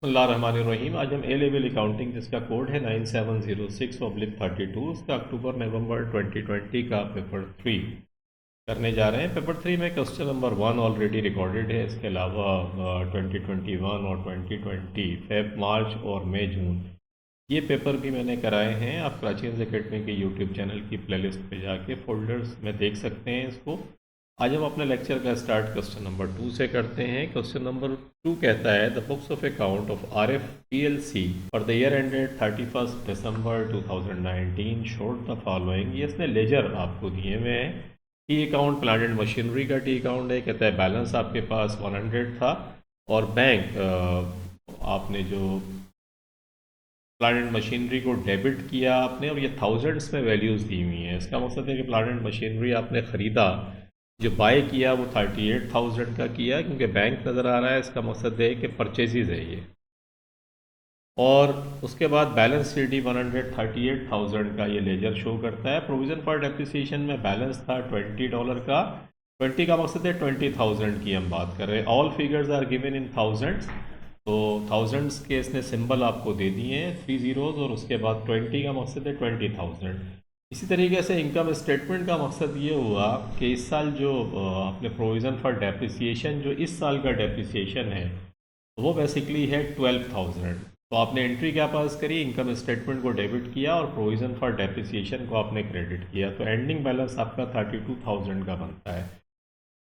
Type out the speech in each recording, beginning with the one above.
बिस्मिल्लाहिर्रहमानिर्रहीम। आज हम ए लेवल अकाउंटिंग जिसका कोड है 9706/32 उसका अक्टूबर नवंबर 2020 का पेपर 3 करने जा रहे हैं। पेपर 3 में क्वेश्चन नंबर 1 ऑलरेडी रिकॉर्डेड है। इसके अलावा 2021 और 2020 फेब मार्च और मई जून ये पेपर भी मैंने कराए हैं। आप प्राचीन एकेडमी के यूट्यूब चैनल की प्लेलिस्ट पे जाके फोल्डर्स में देख सकते हैं इसको। आज हम अपने लेक्चर का स्टार्ट क्वेश्चन नंबर 2 से करते हैं। क्वेश्चन नंबर 2 कहता है the books of account of RF PLC for the year ended 31 December 2019 showed the following. ये इसने लेजर आपको दिए हुए हैं। T account plant and machinery का टी अकाउंट है। कहता है बैलेंस आपके पास 100 था और बैंक आपने जो प्लांट एंड मशीनरी को डेबिट किया आपने, और ये थाउजेंड्स में वैल्यूज़ दी हुई हैं। इसका मकसद है कि प्लांट एंड मशीनरी आपने ख़रीदा, जो बाय किया वो 38,000 का किया, क्योंकि बैंक नज़र आ रहा है। इसका मकसद है कि परचेजेज है ये। और उसके बाद बैलेंस सी डी 138,000 का ये लेजर शो करता है। प्रोविज़न फॉर डेप्रिसिएशन में बैलेंस था $20 का। 20 का मकसद है 20,000 की हम बात कर रहे हैं। All figures are given in thousands, तो थाउजेंड्स के इसने सिंबल आपको दे दिए हैं 3 ज़ीरोज़, और उसके बाद 20 का मकसद है 20,000। इसी तरीके से इनकम स्टेटमेंट का मकसद ये हुआ कि इस साल जो आपने प्रोविज़न फॉर डेप्रिसिएशन, जो इस साल का डेप्रिसिएशन है वो बेसिकली है 12,000। तो आपने एंट्री क्या पास करी, इनकम स्टेटमेंट को डेबिट किया और प्रोविज़न फॉर डेप्रिसिएशन को आपने क्रेडिट किया, तो एंडिंग बैलेंस आपका 32,000 का बनता है।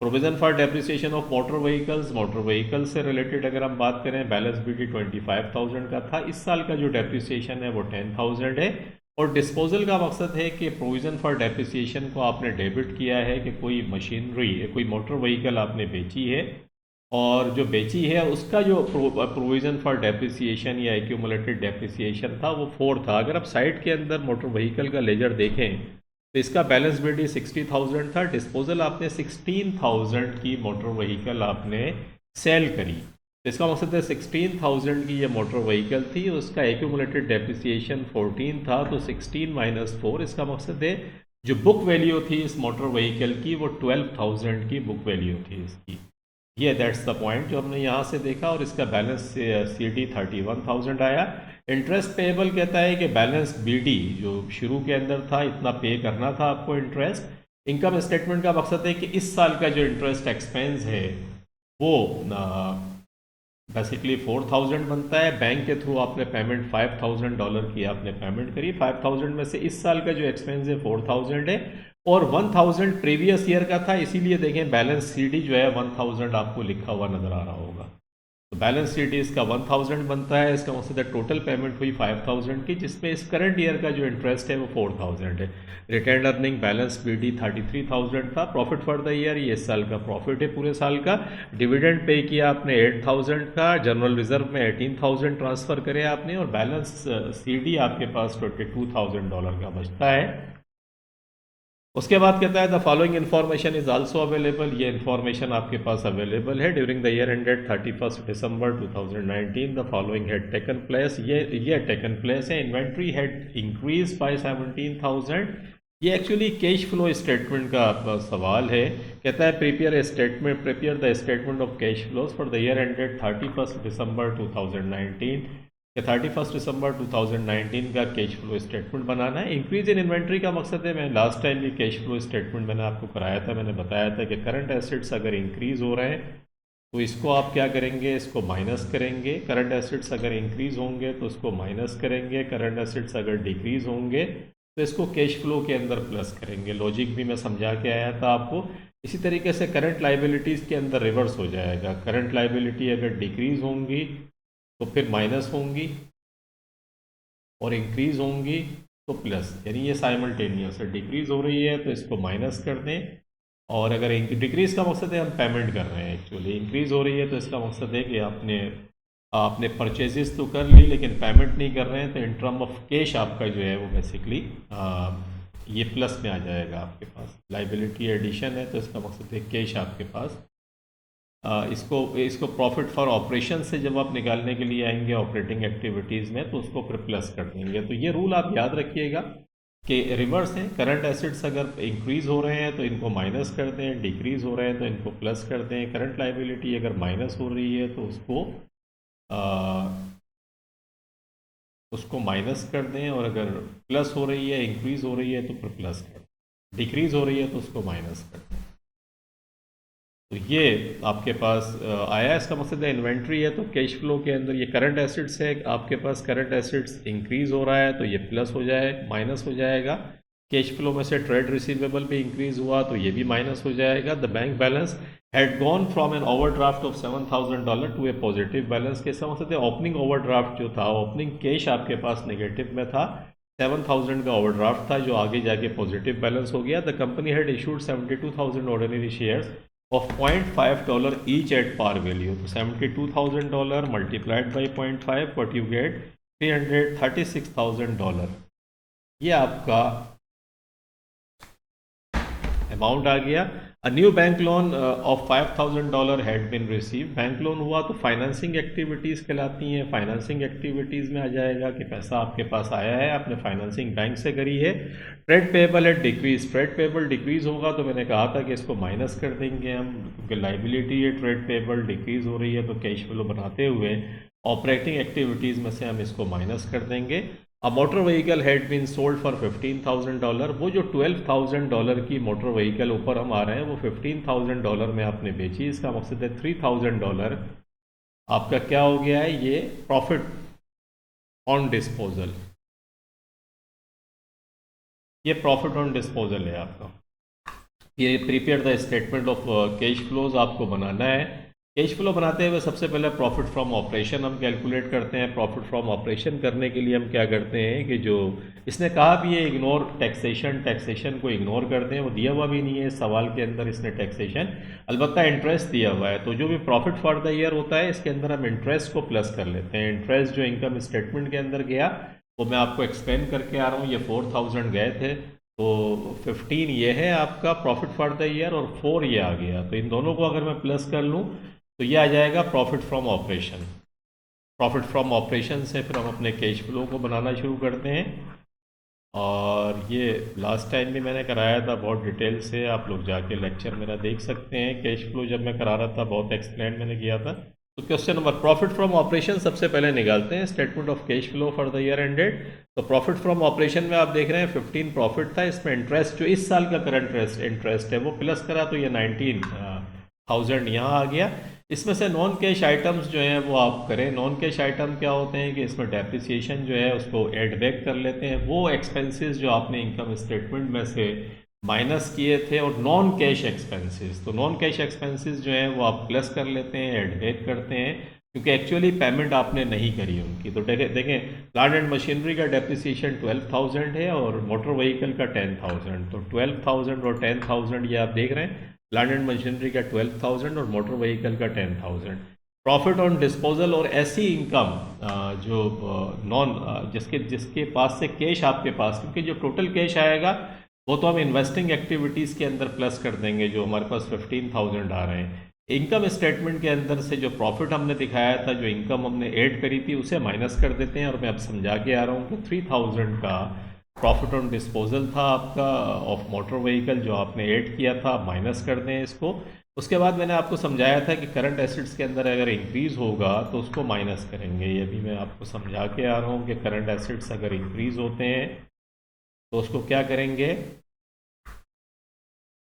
Provision for depreciation of motor vehicles, motor vehicle से रिलेटेड अगर हम बात करें, बैलेंस बी डी 25,000 का था। इस साल का जो डेप्रिसिएशन है वो 10,000 है। और डिस्पोजल का मकसद है कि प्रोविज़न फॉर डेप्रिसिएशन को आपने डेबिट किया है कि कोई मशीनरी, कोई मोटर व्हीकल आपने बेची है, और जो बेची है उसका जो प्रोविज़न फॉर डेप्रिसिएशन या एक्यूमुलेटेड डेप्रिसिएशन था वो 4 था। अगर आप साइट के अंदर मोटर व्हीकल का लेजर देखें तो इसका बैलेंस बिल्डी 60,000 था। डिस्पोजल आपने 16,000 की मोटर व्हीकल आपने सेल करी, तो इसका मकसद है 16,000 की ये मोटर व्हीकल थी, उसका एक्यूमुलेटेड डेप्रिसिएशन 14 था, तो 16 माइनस 4, इसका मकसद है जो बुक वैल्यू थी इस मोटर व्हीकल की वो 12,000 की बुक वैल्यू थी इसकी। ये दैट्स द पॉइंट जो हमने यहाँ से देखा। और इसका बैलेंस सी डी 31,000 आया। इंटरेस्ट पेएबल कहता है कि बैलेंस बी डी जो शुरू के अंदर था इतना पे करना था आपको इंटरेस्ट। इनकम स्टेटमेंट का मकसद है कि इस साल का जो इंटरेस्ट एक्सपेंस है वो बेसिकली 4,000 बनता है। बैंक के थ्रू आपने पेमेंट $5,000 की आपने पेमेंट करी। 5,000 में से इस साल का जो एक्सपेंस है 4,000 है, और 1,000 प्रीवियस ईयर का था, इसीलिए देखें बैलेंस सी डी जो है 1,000 आपको लिखा हुआ नज़र आ रहा होगा। तो बैलेंस शीट इसका 1,000 बनता है। इसका मकसद है टोटल पेमेंट हुई 5,000 की, जिसमें इस करंट ईयर का जो इंटरेस्ट है वो 4,000 है। Retain earning balance B D 33,000 था। प्रॉफिट फॉर द ईयर, ये इस साल का प्रॉफिट है पूरे साल का। डिविडेंड पे किया आपने 8,000 का। जनरल रिजर्व में 18,000 ट्रांसफ़र करे आपने, और बैलेंस सी डी आपके पास $22,000 का बचता है। उसके बाद कहता है the following information is also available. ये इन्फॉर्मेशन आपके पास अवेलेबल है। During the year ended 31 December 2019 the following had taken place. ये टेकन प्लेस है। Inventory had increase by 17,000। ये एक्चुअली कैश फ्लो स्टेटमेंट का सवाल है। कहता है prepare the statement of cash flows for the year ended 31 दिसंबर 2019 कि 31 दिसंबर 2019 का कैश फ्लो स्टेटमेंट बनाना है। इंक्रीज इन इन्वेंट्री का मकसद है, मैं लास्ट टाइम भी कैश फ्लो स्टेटमेंट मैंने आपको कराया था, मैंने बताया था कि करंट एसेट्स अगर इंक्रीज हो रहे हैं तो इसको आप क्या करेंगे, इसको माइनस करेंगे। करंट एसेट्स अगर इंक्रीज होंगे तो इसको माइनस करेंगे। करंट एसेट्स अगर डिक्रीज होंगे तो इसको कैश फ्लो के अंदर प्लस करेंगे। लॉजिक भी मैं समझा के आया था आपको। इसी तरीके से करंट लाइबिलिटीज़ के अंदर रिवर्स हो जाएगा। करंट लाइबिलिटी अगर डिक्रीज होंगी तो फिर माइनस होंगी, और इंक्रीज होंगी तो प्लस, यानी ये साइमल्टेनियस है। डिक्रीज हो रही है तो इसको माइनस कर दें, और अगर डिक्रीज का मकसद है हम पेमेंट कर रहे हैं, एक्चुअली इंक्रीज हो रही है तो इसका मकसद है कि आपने आपने परचेजेस तो कर ली लेकिन पेमेंट नहीं कर रहे हैं, तो इन टर्म ऑफ कैश आपका जो है वो बेसिकली ये प्लस में आ जाएगा आपके पास। लाइबिलिटी एडिशन है तो इसका मकसद है कैश आपके पास। इसको इसको प्रॉफिट फॉर ऑपरेशन से जब आप निकालने के लिए आएंगे ऑपरेटिंग एक्टिविटीज़ में, तो उसको फिर प्लस कर देंगे। तो ये रूल आप याद रखिएगा कि रिवर्स है। करंट एसेट्स अगर इंक्रीज़ हो रहे हैं तो इनको माइनस कर दें, डिक्रीज़ हो रहे हैं तो इनको प्लस कर दें। करंट लाइबिलिटी अगर माइनस हो रही है तो उसको उसको माइनस कर दें, और अगर प्लस हो रही है, इंक्रीज हो रही है तो फिर प्लस कर दें, डिक्रीज हो रही है तो उसको माइनस कर दें। तो ये आपके पास आया है। इसका मकसद है इन्वेंट्री है तो कैश फ्लो के अंदर ये करंट एसेट्स है, आपके पास करंट एसेट्स इंक्रीज हो रहा है तो ये प्लस हो जाए, माइनस हो जाएगा। कैश फ्लो में से ट्रेड रिसीवेबल भी इंक्रीज हुआ तो ये भी माइनस हो जाएगा। The bank balance had gone from an overdraft of $7,000 to a positive balance के समझ से ओपनिंग ओवरड्राफ्ट जो था, ओपनिंग कैश आपके पास नेगेटिव में था, 7,000 का ओवरड्राफ्ट था जो आगे जाके पॉजिटिव बैलेंस हो गया। The company had issued 72,000 ordinary shares of $0.5 each at par value. तो $72,000 multiplied by 0.5, what you get $336,000। ये आपका अमाउंट आ गया। A new bank loan of $5,000 had been receive. Bank loan हुआ तो फाइनेंसिंग एक्टिविटीज़ कहलाती हैं। फाइनेंसिंग एक्टिविटीज़ में आ जाएगा कि पैसा आपके पास आया है, आपने फाइनेंसिंग बैंक से करी है। Trade payable eight decrease, trade payable decrease होगा तो मैंने कहा था कि इसको माइनस कर देंगे हम, क्योंकि लाइबिलिटी है, ट्रेड पेबल डिक्रीज हो रही है तो कैश फ्लो बनाते हुए ऑपरेटिंग एक्टिविटीज़ में से हम इसको माइनस कर देंगे। A motor vehicle had been sold for $15,000। वो जो $12,000 की मोटर व्हीकल ऊपर हम आ रहे हैं वो $15,000 में आपने बेची। इसका मकसद है $3,000 आपका क्या हो गया है, ये प्रॉफिट ऑन डिस्पोजल, ये प्रॉफिट ऑन डिस्पोजल है आपका। ये prepare the statement of cash flows आपको बनाना है। कैश फ्लो बनाते हुए सबसे पहले प्रॉफिट फ्रॉम ऑपरेशन हम कैलकुलेट करते हैं। प्रॉफिट फ्रॉम ऑपरेशन करने के लिए हम क्या करते हैं कि जो इसने कहा भी है इग्नोर टैक्सेशन, टैक्सेशन को इग्नोर करते हैं, वो दिया हुआ भी नहीं है सवाल के अंदर इसने टैक्सेशन, अलबत्ता इंटरेस्ट दिया हुआ है। तो जो भी प्रॉफिट फॉर द ईयर होता है इसके अंदर हम इंटरेस्ट को प्लस कर लेते हैं। इंटरेस्ट जो इनकम स्टेटमेंट के अंदर गया वो मैं आपको एक्सप्लेन करके आ रहा हूँ। ये 4,000 गए थे तो 15 ये है आपका प्रॉफिट फॉर द ईयर और 4 ये आ गया, तो इन दोनों को अगर मैं प्लस कर लूँ तो ये आ जाएगा profit from operation. Profit from operation से फिर हम अपने कैश फ्लो को बनाना शुरू करते हैं। और ये लास्ट टाइम भी मैंने कराया था बहुत डिटेल से, आप लोग जाके लेक्चर मेरा देख सकते हैं। कैश फ्लो जब मैं करा रहा था बहुत एक्सप्लेन मैंने किया था। तो question number, profit from operation सबसे पहले निकालते हैं, statement of cash flow for the year ended. तो प्रॉफिट फ्रॉम ऑपरेशन में आप देख रहे हैं 15 प्रॉफिट था, इसमें इंटरेस्ट जो इस साल का करंट इंटरेस्ट है वो प्लस करा तो ये 19,000 यहाँ आ गया। इसमें से नॉन कैश आइटम्स जो हैं वो आप करें। नॉन कैश आइटम क्या होते हैं कि इसमें डेप्रिसिएशन जो है उसको ऐड बैक कर लेते हैं, वो एक्सपेंसेस जो आपने इनकम स्टेटमेंट में से माइनस किए थे, और नॉन कैश एक्सपेंसेस, तो नॉन कैश एक्सपेंसेस जो हैं वो आप प्लस कर लेते हैं, ऐड बैक करते हैं, क्योंकि एक्चुअली पेमेंट आपने नहीं करी उनकी। तो देखें प्लांट एंड मशीनरी का डेप्रिसिएशन 12,000 है और मोटर व्हीकल का 10,000, तो 12,000 और 10,000 ये आप देख रहे हैं। प्लांट एंड मशीनरी का 12,000 और मोटर व्हीकल का 10,000। प्रॉफिट ऑन डिस्पोजल और ऐसी इनकम जो नॉन जिसके पास से कैश आपके पास, क्योंकि जो टोटल कैश आएगा वो तो हम इन्वेस्टिंग एक्टिविटीज़ के अंदर प्लस कर देंगे, जो हमारे पास 15,000 आ रहे हैं। इनकम स्टेटमेंट के अंदर से जो प्रॉफिट हमने दिखाया था, जो इनकम हमने ऐड करी थी, उसे माइनस कर देते हैं। और मैं अब समझा के आ रहा हूँ कि 3,000 का प्रॉफिट ऑन डिस्पोजल था आपका ऑफ मोटर व्हीकल जो आपने ऐड किया था, माइनस कर दें इसको। उसके बाद मैंने आपको समझाया था कि करंट एसेट्स के अंदर अगर इंक्रीज़ होगा तो उसको माइनस करेंगे। ये भी मैं आपको समझा के आ रहा हूँ कि करंट एसेट्स अगर इंक्रीज़ होते हैं तो उसको क्या करेंगे,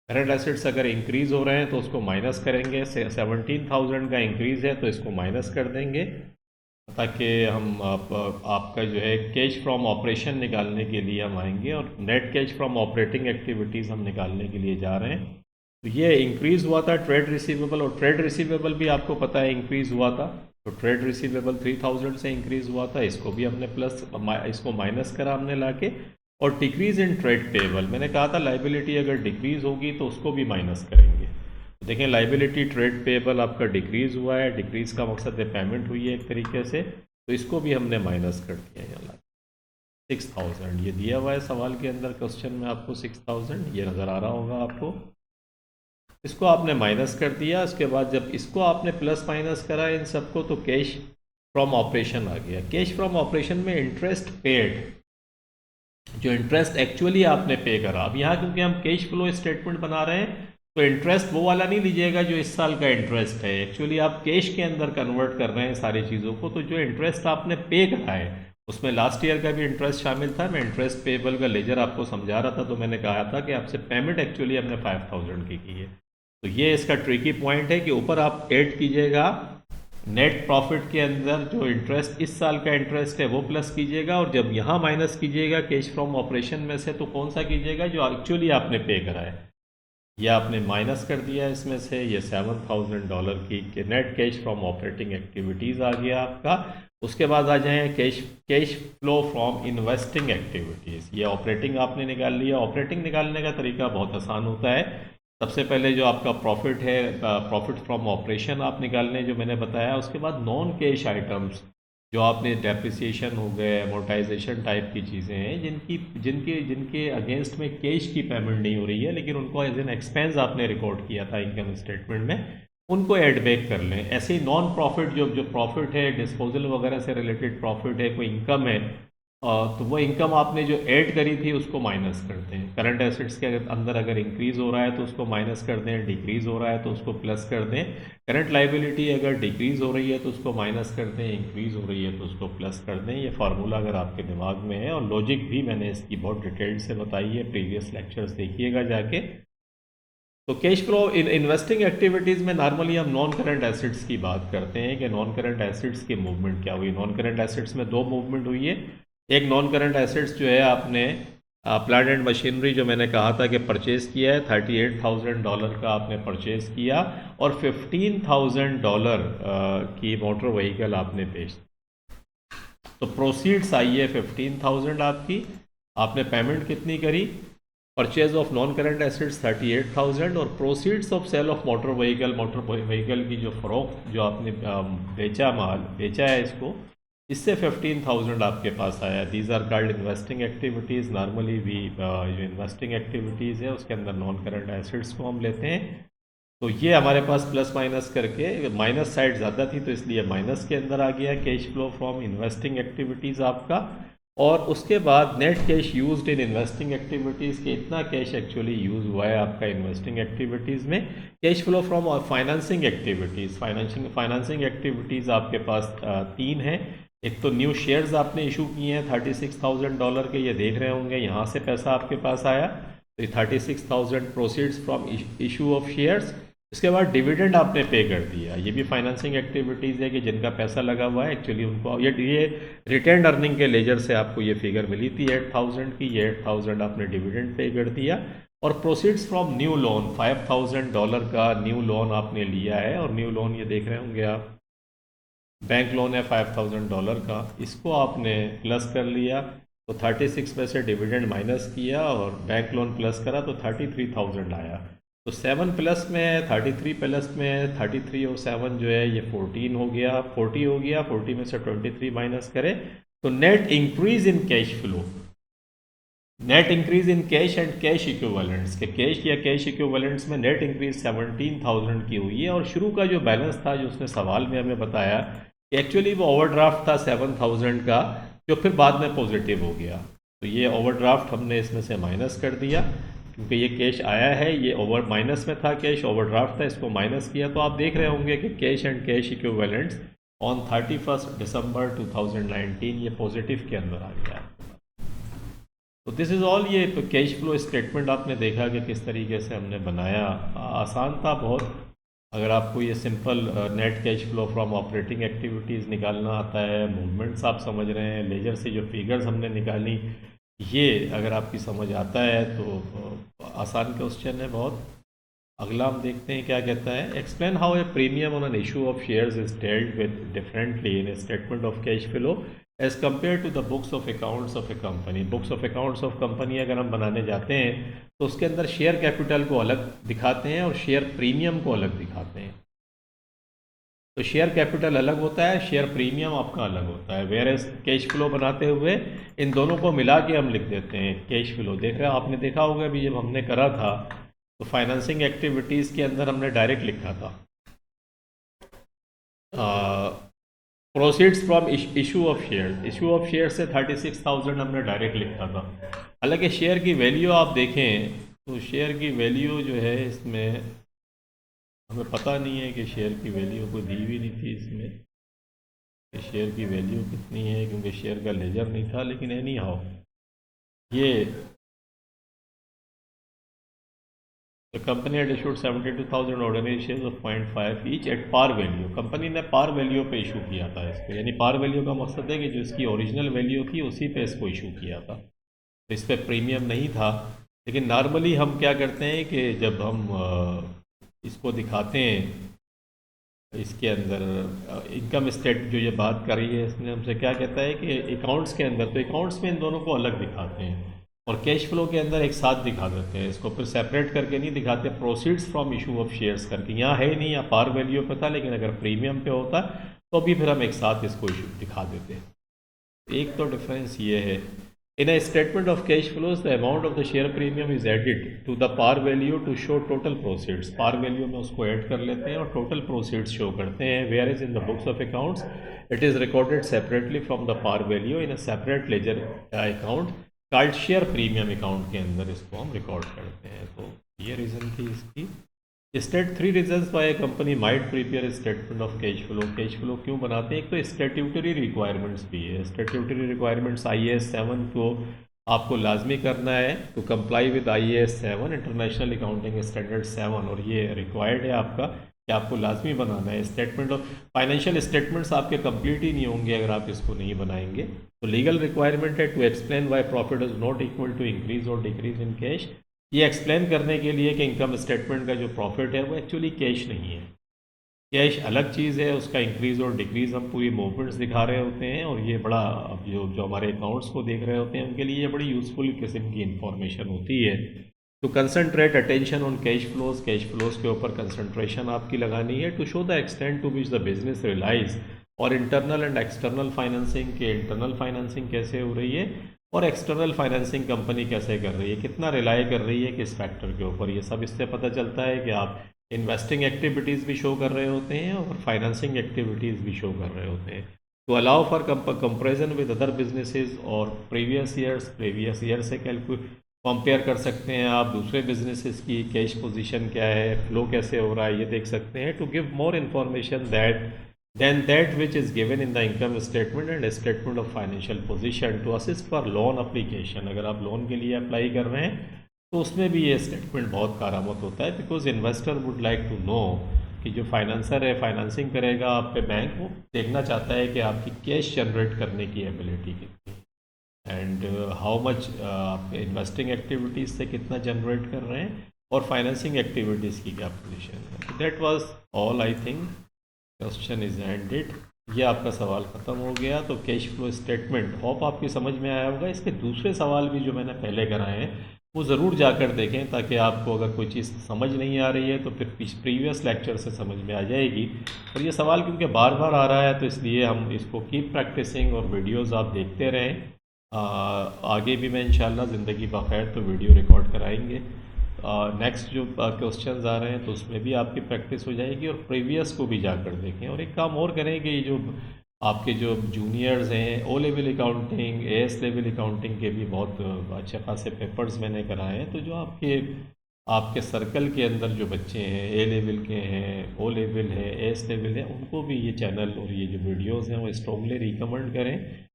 करंट एसेट्स अगर इंक्रीज़ हो रहे हैं तो उसको माइनस करेंगे। 17,000 का इंक्रीज़ है तो इसको माइनस कर देंगे, ताकि हम आपका जो है कैश फ्रॉम ऑपरेशन निकालने के लिए हम आएंगे और net cash from operating activities हम निकालने के लिए जा रहे हैं। तो ये इंक्रीज़ हुआ था ट्रेड रिसीवेबल, और ट्रेड रिसीवेबल भी आपको पता है इंक्रीज़ हुआ था। तो ट्रेड रिसीवेबल 3,000 से इंक्रीज़ हुआ था, इसको भी हमने प्लस, इसको माइनस करा हमने लाके। और डिक्रीज़ इन ट्रेड पेबल, मैंने कहा था लाइबिलिटी अगर डिक्रीज़ होगी तो उसको भी माइनस करेंगे। देखें लाइबिलिटी ट्रेड पेबल आपका डिक्रीज़ हुआ है, डिक्रीज़ का मकसद है पेमेंट हुई है एक तरीके से, तो इसको भी हमने माइनस कर दिया है। यहाँ 6,000 ये दिया हुआ है सवाल के अंदर, क्वेश्चन में आपको 6,000 ये नज़र आ रहा होगा आपको। इसको आपने माइनस कर दिया। उसके बाद जब इसको आपने प्लस माइनस करा इन सबको तो कैश फ्रॉम ऑपरेशन आ गया। कैश फ्रॉम ऑपरेशन में इंटरेस्ट पेड, जो इंटरेस्ट एक्चुअली आपने पे करा। अब यहाँ क्योंकि हम कैश फ्लो स्टेटमेंट बना रहे हैं तो इंटरेस्ट वो वाला नहीं लीजिएगा जो इस साल का इंटरेस्ट है, एक्चुअली आप कैश के अंदर कन्वर्ट कर रहे हैं सारी चीज़ों को। तो जो इंटरेस्ट आपने पे करा है उसमें लास्ट ईयर का भी इंटरेस्ट शामिल था। मैं इंटरेस्ट पेबल का लेजर आपको समझा रहा था, तो मैंने कहा था कि आपसे पेमेंट एक्चुअली हमने 5000 की है। तो ये इसका ट्रिकी पॉइंट है कि ऊपर आप ऐड कीजिएगा नेट प्रॉफिट के अंदर जो इंटरेस्ट इस साल का इंटरेस्ट है वो प्लस कीजिएगा, और जब यहाँ माइनस कीजिएगा कैश फ्रॉम ऑपरेशन में से, तो कौन सा कीजिएगा जो एक्चुअली आपने पे करा है। यह आपने माइनस कर दिया इसमें से, ये $7,000 की net cash from operating activities आ गया आपका। उसके बाद आ जाए cash flow from investing activities. ये ऑपरेटिंग आपने निकाल लिया। ऑपरेटिंग निकालने का तरीका बहुत आसान होता है। सबसे पहले जो आपका प्रॉफिट है, प्रॉफिट फ्रॉम ऑपरेशन आप निकालने जो मैंने बताया। उसके बाद नॉन कैश आइटम्स जो आपने डेप्रिसिएशन हो गए, अमोर्टाइजेशन टाइप की चीज़ें हैं जिनकी जिनके जिनके अगेंस्ट में कैश की पेमेंट नहीं हो रही है, लेकिन उनको एज एन एक्सपेंस आपने रिकॉर्ड किया था इनकम स्टेटमेंट में, उनको ऐड बैक कर लें। ऐसे ही नॉन प्रॉफिट जो प्रॉफिट है, डिस्पोजल वगैरह से रिलेटेड प्रॉफिट है, कोई इनकम है, तो वो इनकम आपने जो ऐड करी थी उसको माइनस करते हैं। करंट एसेट्स के अंदर अगर इंक्रीज़ हो रहा है तो उसको माइनस कर दें, डिक्रीज़ हो रहा है तो उसको प्लस कर दें। करंट लाइबिलिटी अगर डिक्रीज़ हो रही है तो उसको माइनस कर दें, इंक्रीज़ हो रही है तो उसको प्लस कर दें। ये फार्मूला अगर आपके दिमाग में है, और लॉजिक भी मैंने इसकी बहुत डिटेल से बताई है, प्रीवियस लेक्चर्स देखिएगा जाके। तो cash flow in investing activities में नॉर्मली हम नॉन करंट एसेट्स की बात करते हैं कि नॉन करंट एसेट्स की मूवमेंट क्या हुई। नॉन करंट एसेट्स में दो मूवमेंट हुई है। एक नॉन करंट एसेट्स जो है आपने प्लांट एंड मशीनरी जो मैंने कहा था कि परचेज़ किया है, $38,000 का आपने परचेज़ किया, और $15,000 की मोटर व्हीकल आपने बेच। तो प्रोसीड्स आई है 15,000 आपकी। आपने पेमेंट कितनी करी? Purchase of non current assets 38,000, और proceeds of sale of motor vehicle की जो फरोख्त जो आपने बेचा है इसको, इससे 15,000 आपके पास आया। These are called investing activities. Normally भी जो इन्वेस्टिंग एक्टिविटीज़ है उसके अंदर नॉन करंट एसेट्स को हम लेते हैं। तो ये हमारे पास प्लस माइनस करके, माइनस साइड ज़्यादा थी तो इसलिए माइनस के अंदर आ गया cash flow from investing activities आपका। और उसके बाद net cash used in investing activities के इतना कैश एक्चुअली यूज़ हुआ है आपका इन्वेस्टिंग एक्टिविटीज़ में। Cash flow from financing activities, financing activities आपके पास तीन हैं। एक तो न्यू शेयर्स आपने इशू किए हैं $36,000 के, ये देख रहे होंगे यहाँ से पैसा आपके पास आया। तो ये 36,000 proceeds from issue of shares. इसके बाद डिविडेंड आपने पे कर दिया। ये भी फाइनेंसिंग एक्टिविटीज़ है कि जिनका पैसा लगा हुआ है एक्चुअली उनको ये रिटेन अर्निंग के लेजर से आपको ये फिगर मिली थी 8,000 की। ये 8,000 आपने डिविडेंड पे कर दिया। और प्रोसीड्स फ्रॉम न्यू लोन, $5,000 का न्यू लोन आपने लिया है, और न्यू लोन ये देख रहे होंगे आप, बैंक लोन है $5,000 का, इसको आपने प्लस कर लिया। तो 36 में से डिविडेंड माइनस किया और बैंक लोन प्लस करा तो 33,000 आया। तो 7 प्लस में 33 प्लस में 33 और 7 जो है ये 14 हो गया, 40 हो गया। 40 में से 23 माइनस करें तो net increase in cash flow, net increase in cash and cash equivalents के कैश या कैश इक्विवेलेंट्स में नेट इंक्रीज 17,000 की हुई है। और शुरू का जो बैलेंस था जो उसने सवाल में हमें बताया कि एक्चुअली वो ओवरड्राफ्ट था 7,000 का, जो फिर बाद में पॉजिटिव हो गया। तो ये ओवरड्राफ्ट हमने इसमें से माइनस कर दिया क्योंकि ये कैश आया है, ये ओवर माइनस में था, कैश ओवरड्राफ्ट था, इसको माइनस किया। तो आप देख रहे होंगे कि cash and cash equivalents on 31 दिसंबर 2019 ये पॉजिटिव के अंदर आ गया। तो दिस इज़ ऑल। ये कैश फ्लो स्टेटमेंट आपने देखा कि किस तरीके से हमने बनाया, आसान था बहुत। अगर आपको ये simple net cash flow from operating activities निकालना आता है, मूवमेंट्स आप समझ रहे हैं, लेजर से जो फिगर्स हमने निकाली, ये अगर आपकी समझ आता है तो आसान क्वेश्चन है बहुत। अगला हम देखते हैं क्या कहता है। Explain how a premium on an issue of shares is dealt with differently in a statement of cash flow as compare to the books of accounts of a company. Books of accounts of company अगर हम बनाने जाते हैं तो उसके अंदर share capital को अलग दिखाते हैं और शेयर प्रीमियम को अलग दिखाते हैं। तो शेयर कैपिटल अलग होता है, शेयर प्रीमियम आपका अलग होता है। वेयर एज कैश फ्लो बनाते हुए इन दोनों को मिला के हम लिख देते हैं कैश फ्लो। देख रहे हो, आपने देखा होगा अभी जब हमने करा था तो फाइनेंसिंग एक्टिविटीज़ के अंदर हमने डायरेक्ट लिखा था proceeds from issue of share. Issue of share से 36,000 हमने डायरेक्ट लिखा था। हालांकि शेयर की वैल्यू आप देखें तो शेयर की वैल्यू जो है इसमें हमें पता नहीं है कि शेयर की वैल्यू को दी हुई नहीं थी इसमें कि शेयर की वैल्यू कितनी है, क्योंकि शेयर का लेजर नहीं था। लेकिन एनी हाउ ये the company had issued 72,000 ordinary shares of 0.5 each at par value। Company ने पार वैल्यू पे इशू किया था इसको, यानी पार वैल्यू का मकसद है कि जो इसकी ओरिजिनल वैल्यू थी उसी पे इसको इशू किया था, तो इस पर प्रीमियम नहीं था। लेकिन नॉर्मली हम क्या करते हैं कि जब हम इसको दिखाते हैं इसके अंदर इनकम स्टेट जो ये बात कर रही है इसमें हमसे क्या कहता है कि अकाउंट्स के अंदर, तो अकाउंट्स में इन दोनों को अलग दिखाते हैं और कैश फ्लो के अंदर एक साथ दिखा देते हैं इसको, फिर सेपरेट करके नहीं दिखाते। Proceeds from issue of shares करके यहाँ है नहीं, या पार वैल्यू पे था, लेकिन अगर प्रीमियम पे होता तो अभी फिर हम एक साथ इसको इशू दिखा देते हैं। एक तो डिफरेंस ये है, इन a statement of cash flows the amount of the share premium is added to the par value to show total proceeds। par value में उसको ऐड कर लेते हैं और total proceeds शो करते हैं। whereas in the books of accounts it is recorded separately from the par value in a separate ledger account called share premium account के अंदर इसको हम रिकॉर्ड करते हैं। तो ये रीज़न थी इसकी। State 3 reasons why company might prepare statement of cash flow. Cash flow क्यों बनाते हैं? एक तो स्टेट्यूटरी रिक्वायरमेंट्स भी है। स्टेट्यूटरी रिक्वायरमेंट्स IAS 7 को आपको लाजमी करना है to comply with IAS 7 international accounting standard 7, और ये रिक्वायर्ड है आपका कि आपको लाजमी बनाना है। स्टेटमेंट ऑफ फाइनेंशियल स्टेटमेंट्स आपके कंप्लीट ही नहीं होंगे अगर आप इसको नहीं बनाएंगे। तो लीगल रिक्वायरमेंट है to explain why profit is not equal to increase और डिक्रीज इन कैश। ये एक्सप्लेन करने के लिए कि इनकम स्टेटमेंट का जो प्रॉफिट है वो एक्चुअली कैश नहीं है, कैश अलग चीज़ है, उसका इंक्रीज़ और डिक्रीज़ हम पूरी मूवमेंट्स दिखा रहे होते हैं। और ये बड़ा अब जो हमारे अकाउंट्स को देख रहे होते हैं उनके लिए ये बड़ी यूज़फुल किस्म की इंफॉर्मेशन होती है। To concentrate attention on cash flows के ऊपर कंसनट्रेशन आपकी लगानी है। To show the extent to which the business relies, और इंटरनल एंड एक्सटर्नल फाइनेंसिंग के इंटरनल फाइनेंसिंग कैसे हो रही है और एक्सटर्नल फाइनेंसिंग कंपनी कैसे कर रही है, कितना रिलाई कर रही है किस फैक्टर के ऊपर। ये सब इससे पता चलता है कि आप इन्वेस्टिंग एक्टिविटीज़ भी शो कर रहे होते हैं और फाइनेंसिंग एक्टिविटीज़ भी शो कर रहे होते हैं। तो allow for comparison with other businesses और प्रीवियस ईयर से कंपेयर कर सकते हैं आप दूसरे बिजनेसेस की कैश पोजीशन क्या है, फ्लो कैसे हो रहा है, ये देख सकते हैं। To give more information than that which is given in the income statement and statement of financial position to assist for loan application। अगर आप लोन के लिए अप्लाई कर रहे हैं तो उसमें भी ये स्टेटमेंट बहुत कारआमद होता है, because investor would like to know कि जो फाइनेंसर है फाइनेंसिंग करेगा आप पे बैंक, वो देखना चाहता है कि आपकी कैश जनरेट करने की एबिलिटी कितनी एंड हाउ मच आप इन्वेस्टिंग एक्टिविटीज़ से कितना जनरेट कर रहे हैं और फाइनेंसिंग एक्टिविटीज़ की क्या पोजीशन है। That was all, I think question is ended. ये आपका सवाल ख़त्म हो गया। तो कैश फ्लो स्टेटमेंट होप आपकी समझ में आया होगा। इसके दूसरे सवाल भी जो मैंने पहले कराए हैं वो ज़रूर जाकर देखें, ताकि आपको अगर कोई चीज़ समझ नहीं आ रही है तो फिर प्रीवियस लेक्चर से समझ में आ जाएगी। और ये सवाल क्योंकि बार बार आ रहा है तो इसलिए हम इसको कीप प्रैक्टिसिंग और वीडियोज़ आप देखते रहें। आगे भी मैं इंशाल्लाह ज़िंदगी बखैर तो वीडियो रिकॉर्ड कराएंगे। नेक्स्ट जो क्वेश्चंस आ रहे हैं तो उसमें भी आपकी प्रैक्टिस हो जाएगी और प्रीवियस को भी जाकर देखें। और एक काम और करें कि ये जो आपके जो जूनियर्स हैं O level accounting AS level accounting के भी बहुत अच्छे खासे पेपर्स मैंने कराए हैं। तो जो आपके सर्कल के अंदर जो बच्चे हैं A लेवल के हैं, O लेवल है, AS लेवल है, उनको भी ये चैनल और ये जो वीडियोज़ हैं वो स्ट्रॉन्गली रिकमेंड करें।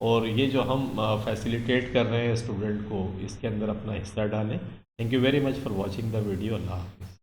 और ये जो हम फैसिलिटेट कर रहे हैं स्टूडेंट को, इसके अंदर अपना हिस्सा डालें। Thank you very much for watching the video. Allah Hafiz.